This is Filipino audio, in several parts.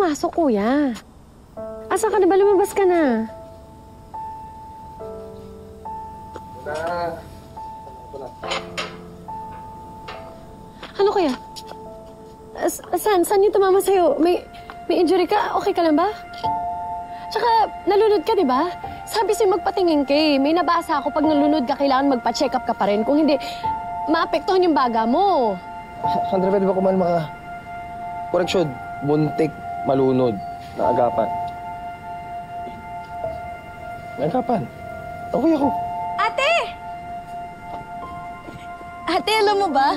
pumasok, kuya. Asa ka na ba? Lumabas ka na. Ano kaya? Saan yung tumama sa'yo? May injury ka? Okay ka lang ba? Tsaka, nalunod ka, di ba? Sabi sa'yo magpatingin ka eh. May nabasa ako pag nalunod ka, kailangan magpa-check up ka pa rin. Kung hindi, maapektuhan yung baga mo. Sandra, pwede ba kumalma ka? Koreksyon, buntik, malunod, naagapan. Naagapan? Okay ako. Ate! Ate, alam mo ba?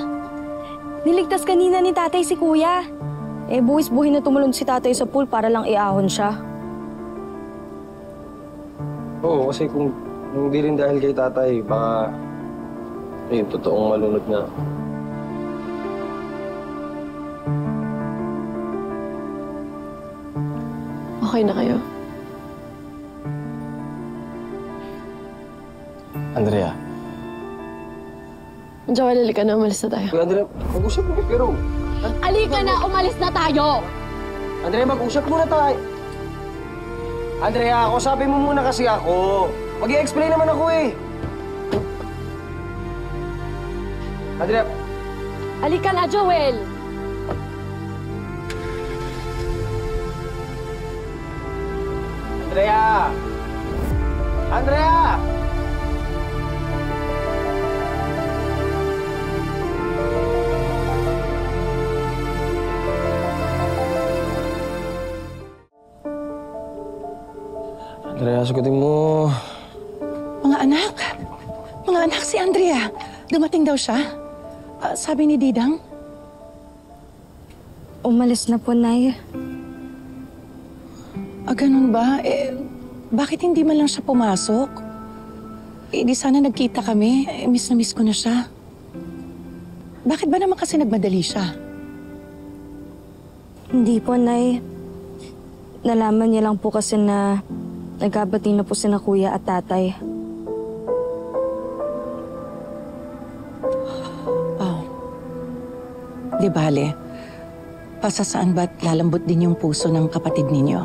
Niligtas kanina ni tatay si kuya. Buwis-buhin na tumalon si tatay sa pool para lang iahon siya. Oo, kasi kung hindi rin dahil kay tatay, baka yung totoong malunod na. Okay na kayo? Andrea. Joel, halika na. Umalis na tayo. Andrea, mag-usap mo pero... Halika na! Umalis na tayo! Andrea, mag-usap muna tayo. Andrea, ako sabi mo muna kasi ako. Mag-i-explain naman ako eh. Andrea. Halika na, Joel! Andrea! Andrea! Andrea, sagutin mo. Mga anak, si Andrea. Dumating daw siya. Sabi ni Didang. Umalis na po, Nay. Ganun ba? Bakit hindi man lang siya pumasok? Di sana nagkita kami. Miss na miss ko na siya. Bakit ba naman kasi nagmadali siya? Hindi po, Nay. Nalaman niya lang po kasi na nagkabati na po sina kuya at tatay. Oh. Di bale. Pasasaan ba't lalambot din yung puso ng kapatid ninyo?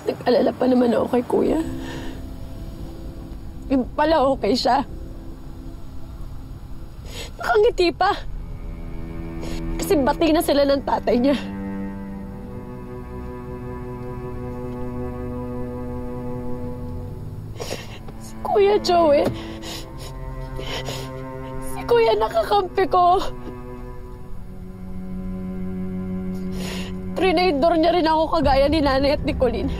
Nag-alala pa naman ako kay kuya. Yung pala okay siya. Nakangiti pa. Kasi bati na sila ng tatay niya. Si Kuya Joey. Si Kuya nakakampi ko. Trinador niya rin ako kagaya ni Nanay at ni Colleen.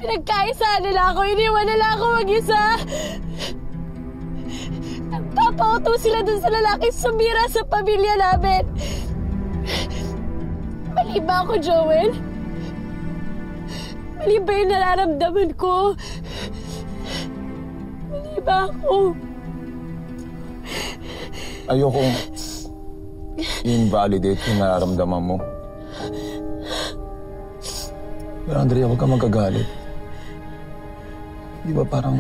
Pinagkaisa nila ako, iniwan nila ako mag-isa. Nagpapauto sila dun sa lalaking sumira sa pamilya namin. Mali ba ako, Joel? Mali ba yung nararamdaman ko? Mali ba ako? Ayokong invalidate yung nararamdaman mo. Pero Andrea, huwag kang magagalit. Di ba parang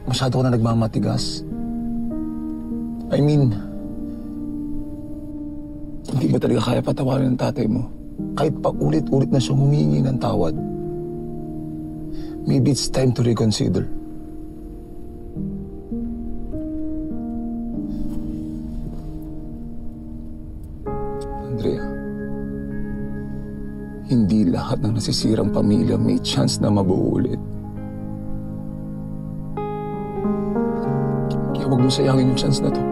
masyado ko na nagmamatigas? I mean, hindi ba talaga kaya patawarin ng tatay mo? Kahit pa ulit-ulit na siyang humingi ng tawad. Maybe it's time to reconsider. Andrea, hindi lahat ng nasisirang pamilya may chance na mabuo ulit. Kaya huwag mo sayangin yung chance na to.